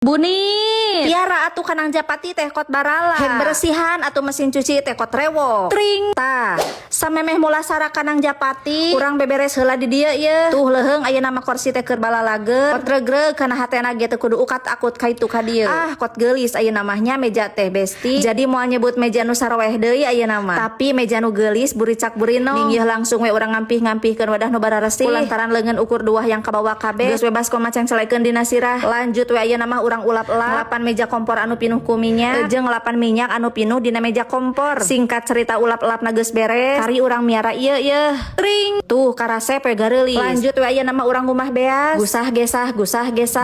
Bunit, Tiara atuh kanang japati teh kot barala. Hek bersihan atau mesin cuci teh kot rewo. tring, Tah, samemeh mula sara kanang japati. Urang beberes heula di dieu ye. Tuh leheung aya nama kursi teh keur balalageun. Kot regreg kana hatena ge teu kudu ukat akut kaitu ka dieu. Ah, kot geulis aya namanya meja teh besti. Jadi moal nyebut meja nu saraweh deui aya nama. Tapi meja nu geulis buricak burino. Ninggih langsung we urang ngampih-ngampihkeun wadah nu bararesih. Kulantaran leungeun ukur duah yang kabawa kabeh. Geus bebas ko macang celekeun dina sirah. Lanjut we aya nama urang ulap-lap ngelapan meja kompor anu pinuh ku minyak jeung ngelapan minyak anu pinuh dina meja kompor. Singkat cerita ulap-lap na geus beres, kari urang miara ieu tring tuh karasep we gareulis. Lanjut we aya nama urang rumah beas, gusah gesah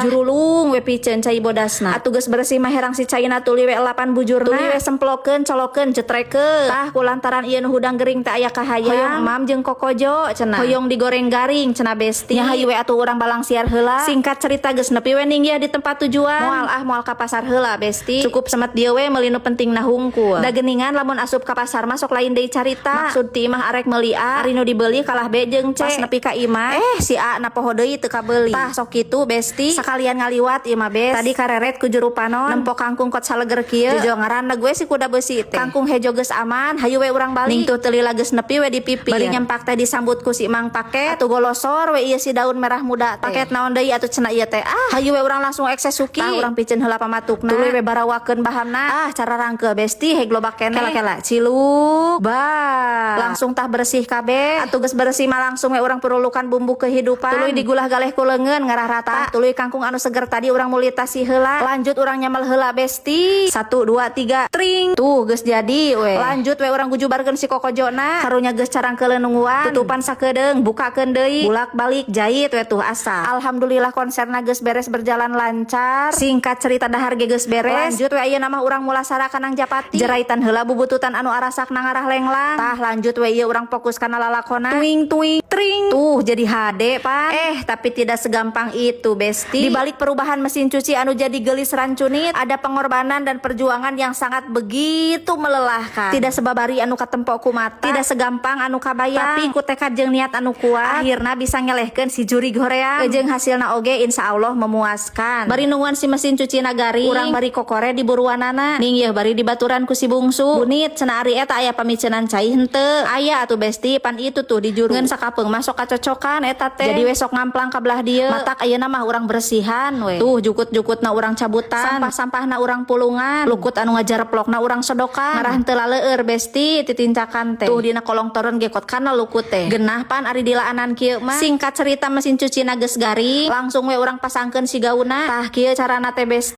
jurulung we piceun cai bodasna. Atuh geus bersih mah herang si caina tuluy we elapan bujurna, tuluy we semplokeun colokeun jetrekeun. Tah kulantaran ieu nu hudang gering teh aya kahayang, hoyong mam jeung kokojo cenah, hoyong digoreng garing cenah besti. Nya hayu we atuh urang balang siar heula. Singkat cerita geus nepi we ninggih di tempat tujuan. Moal ka pasar heula besti. Cukup semet dieu we meuli nu penting na hungkul. Da geuningan lamun asup ka pasar mah sok lain deui carita. Maksud ti imah arek meuli A, ari nu dibeli kalah B jeung C. Pas nepi ka imah, si A na poho deui teu kabeuli. Tah sok kitu besti. Sakalian ngaliwat ieu mah bes. Tadi kareret ku juru panon, nempo kangkung kot saleger kieu. Jojo ngaranna gue si kuda beusi teh. Kangkung hejo geus aman, hayu we urang balik. Ning tuh teu lila geus nepi we di pipi. Bari nyempak teh disambut ku si Mang Paket. Atuh golosor we ieu si daun merah muda teh. Paket naon deui atuh cenah ieu teh. Ah, hayu we urang langsung ekses suki. Tah urang piceun heula pamatukna. Tuluy we barawakeun bahanna. Ah, cara rangkeuh besti heg lobak keneh. Kela-kela ciluk. Langsung tah bersih kabeh. Atuh geus bersih mah langsung we urang perulukan bumbu kehidupan. Tuluy digulah galeh ku leungeun ngarah rata. Tuluy kangkung anu seger tadi urang mulitasi heula. Lanjut urang nyamel heula besti. 1 2 3 tring. Tuh geus jadi we. Lanjut we urang gujubarkeun si kokojona. Karunya geus carangkeun nungguan. Tutupan sakedeung, bukakeun deui. Bulak-balik jahit we tuh asa. Alhamdulillah konserna geus beres berjalan lancar. Singkat cerita dahar ge geus beres. Lanjut we aya nama urang mulasara kanang japati. Jeraitan heula bubututan anu arasakna ngarah lenglang. Tah lanjut we ieu urang fokus kana lalakona. Tuing tring. Tuh jadi HD pan. Tapi tidak segampang itu besti. Di balik perubahan mesin cuci anu jadi geulis rancunit, ada pengorbanan dan perjuangan yang sangat begitu melelahkan. Tidak sebabari anu katempo ku mata, tidak segampang anu kabayang. Tapi ku tekad jeung niat anu kuat, akhirna bisa ngelehkeun si juri goreang. Jeung hasilna oge insyaallah memuaskan. Bari nungguan si mesin cuci nagari, urang bari kokore di buruanana. Ning yeuh bari dibaturan ku si bungsu. Bunit cenah ari eta aya pamiceunan cai henteu. Aya atuh besti pan itu tuh di juru. Ngeun sakapeung mah sok kacocokan eta teh. Jadi we sok ngamplang ka belah dieu. Matak ayeuna mah urang bersihan we. Tuh jukut-jukutna urang cabutan, sampah-sampahna urang pulungan, lukut anu ngajareplokna urang sodokan. Ngarah henteu laleueur besti titincakan teh. Tuh dina kolong toreun ge kot kana lukut teh. Genah pan ari dilaanan kieu mah. Singkat cerita mesin cuci na geus garing, langsung we urang pasangkeun si gauna. Tah kieu carana teh besti.